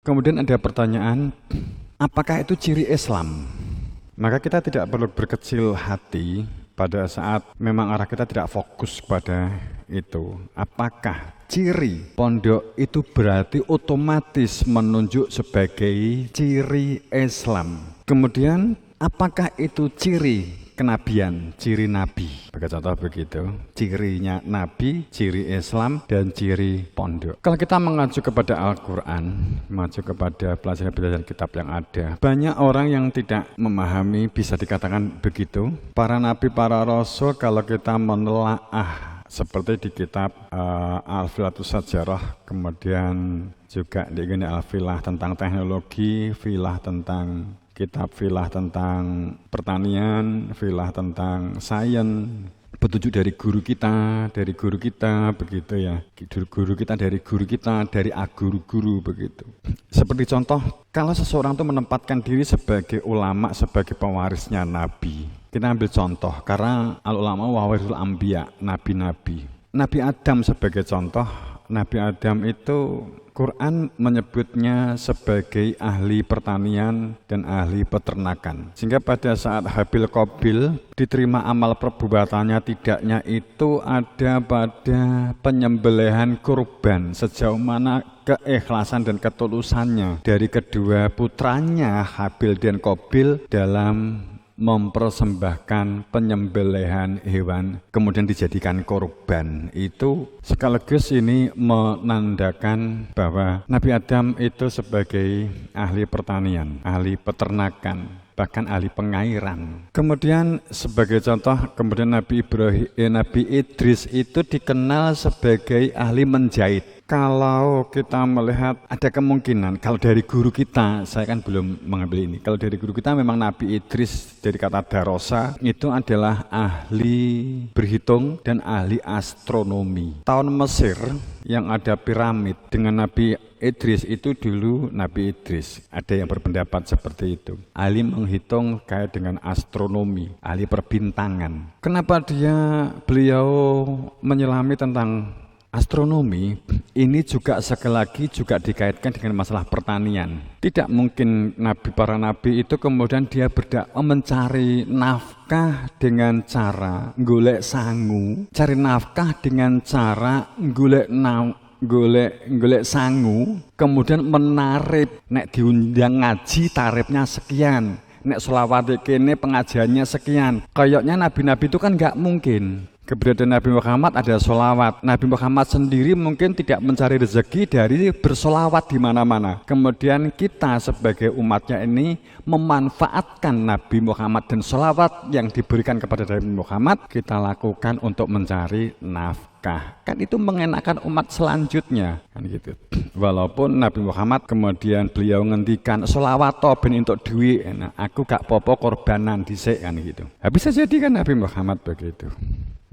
Kemudian ada pertanyaan, apakah itu ciri Islam? Maka kita tidak perlu berkecil hati pada saat memang arah kita tidak fokus pada itu. Apakah ciri pondok itu berarti otomatis menunjuk sebagai ciri Islam? Kemudian apakah itu ciri kenabian, ciri nabi? Bagi contoh begitu, cirinya nabi, ciri Islam, dan ciri pondok. Kalau kita mengacu kepada Al-Quran, mengacu kepada pelajaran-pelajaran kitab yang ada, banyak orang yang tidak memahami, bisa dikatakan begitu. Para nabi, para rasul, kalau kita menelaah seperti di kitab Al-Filatus Sajarah, kemudian juga di Al-Filah tentang teknologi, filah tentang kitab filah tentang pertanian, filah tentang sains, petunjuk dari guru kita begitu ya. Guru kita, dari guru-guru begitu. Seperti contoh, kalau seseorang itu menempatkan diri sebagai ulama, sebagai pewarisnya nabi. Kita ambil contoh, karena al-ulama wawarisul anbiya, nabi-nabi. Nabi Adam sebagai contoh, Nabi Adam itu Quran menyebutnya sebagai ahli pertanian dan ahli peternakan. Sehingga pada saat Habil Qabil diterima amal perbuatannya tidaknya itu ada pada penyembelihan kurban. Sejauh mana keikhlasan dan ketulusannya dari kedua putranya Habil dan Qabil dalam mempersembahkan penyembelihan hewan kemudian dijadikan korban. Itu sekaligus ini menandakan bahwa Nabi Adam itu sebagai ahli pertanian, ahli peternakan, bahkan ahli pengairan. Kemudian sebagai contoh, kemudian Nabi Idris itu dikenal sebagai ahli menjahit. Kalau kita melihat ada kemungkinan, kalau dari guru kita, saya kan belum mengambil ini, kalau dari guru kita memang Nabi Idris dari kata darosa itu adalah ahli berhitung dan ahli astronomi. Tahun Mesir yang ada piramid dengan Nabi Idris itu dulu Nabi Idris. Ada yang berpendapat seperti itu. Ahli menghitung kait dengan astronomi, ahli perbintangan. Kenapa beliau menyelami tentang astronomi? Ini juga sekali lagi juga dikaitkan dengan masalah pertanian. Tidak mungkin para nabi itu kemudian dia mencari nafkah dengan cara golek sangu, cari nafkah dengan cara golek sangu, kemudian menarip, nek diundang ngaji tarifnya sekian, nek sholawat kene pengajiannya sekian. Kayaknya nabi-nabi itu kan nggak mungkin. Keberadaan Nabi Muhammad ada sholawat. Nabi Muhammad sendiri mungkin tidak mencari rezeki dari bersholawat di mana-mana. Kemudian kita sebagai umatnya ini memanfaatkan Nabi Muhammad dan sholawat yang diberikan kepada Nabi Muhammad kita lakukan untuk mencari nafkah. Kan itu mengenakan umat selanjutnya, kan gitu. Walaupun Nabi Muhammad kemudian beliau ngendikan sholawat ben untuk duit, nah, aku gak popo korbanan dhisik, kan gitu. Bisa jadi kan Nabi Muhammad begitu.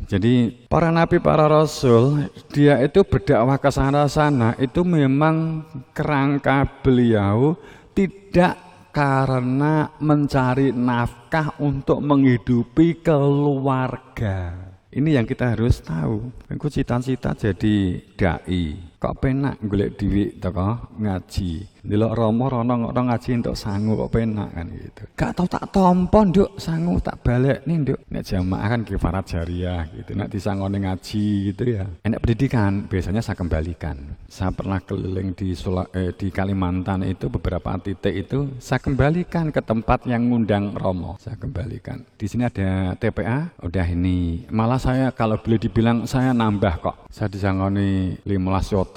Jadi para nabi, para rasul, dia itu berdakwah ke sana-sana itu memang kerangka beliau tidak karena mencari nafkah untuk menghidupi keluarga. Ini yang kita harus tahu. Aku cita-cita jadi dai. Kok penak golek duit teko ngaji. Delok romo rono ngaji entuk sangu kok penak kan gitu. Gak tau tak tampa nduk sangu tak balik nih nduk. Nek jamaah kan kifarat jariah gitu. Nek disangone ngaji gitu ya. Enak pendidikan biasanya saya kembalikan. Saya pernah keliling di Kalimantan itu beberapa titik itu saya kembalikan ke tempat yang ngundang romo. Saya kembalikan. Di sini ada TPA, udah ini. Malah saya kalau boleh dibilang saya nambah kok. Saya disangoni 15 yoto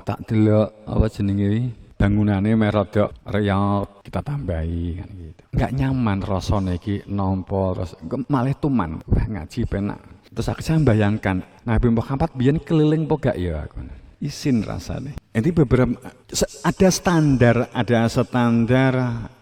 tak delok apa jenenge bangunannya merodok real kita tambahi kan gitu. Enggak nyaman rasane iki nampa terus malah tuman. Wah ngaji penak. Terus saya bayangkan Nabi Muhammad biyen keliling po gak ya aku. Isin rasane. Ini beberapa ada standar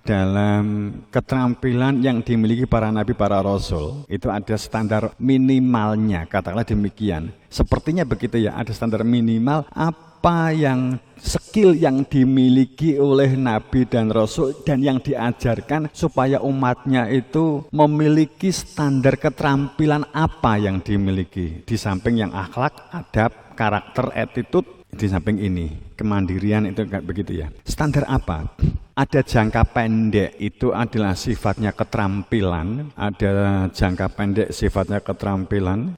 dalam keterampilan yang dimiliki para nabi, para rasul. Itu ada standar minimalnya, katakanlah demikian. Sepertinya begitu ya, ada standar minimal apa yang skill yang dimiliki oleh nabi dan rasul dan yang diajarkan supaya umatnya itu memiliki standar keterampilan apa yang dimiliki. Di samping yang akhlak, adab, karakter, attitude, di samping ini, kemandirian itu kayak begitu ya. Standar apa? Ada jangka pendek, itu adalah sifatnya keterampilan. Ada jangka pendek sifatnya keterampilan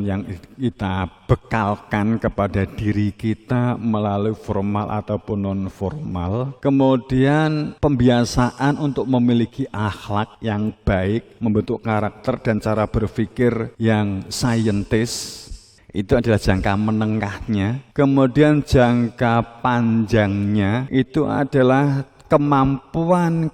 yang kita bekalkan kepada diri kita melalui formal ataupun non formal. Kemudian pembiasaan untuk memiliki akhlak yang baik, membentuk karakter dan cara berpikir yang saintis. Itu adalah jangka menengahnya. Kemudian jangka panjangnya itu adalah kemampuan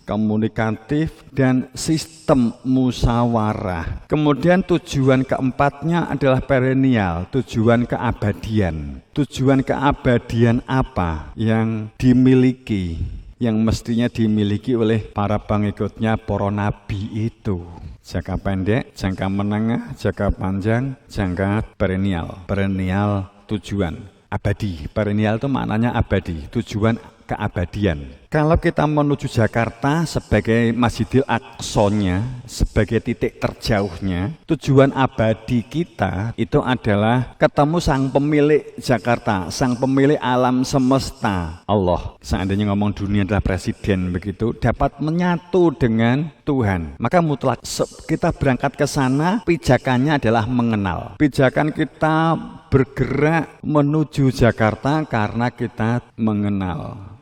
komunikatif dan sistem musyawarah. Kemudian tujuan keempatnya adalah perennial, tujuan keabadian. Tujuan keabadian apa yang dimiliki, yang mestinya dimiliki oleh para pengikutnya para nabi itu? Jangka pendek, jangka menengah, jangka panjang, jangka perennial. Perennial tujuan abadi. Perennial itu maknanya abadi, tujuan keabadian. Kalau kita menuju Jakarta sebagai Masjidil Aqsa-nya, sebagai titik terjauhnya, tujuan abadi kita itu adalah ketemu sang pemilik Jakarta, sang pemilik alam semesta, Allah. Seandainya ngomong dunia adalah presiden begitu, dapat menyatu dengan Tuhan. Maka mutlak kita berangkat ke sana, pijakannya adalah mengenal. Pijakan kita bergerak menuju Jakarta karena kita mengenal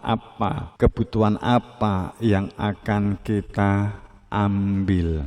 apa, kebutuhan apa yang akan kita ambil.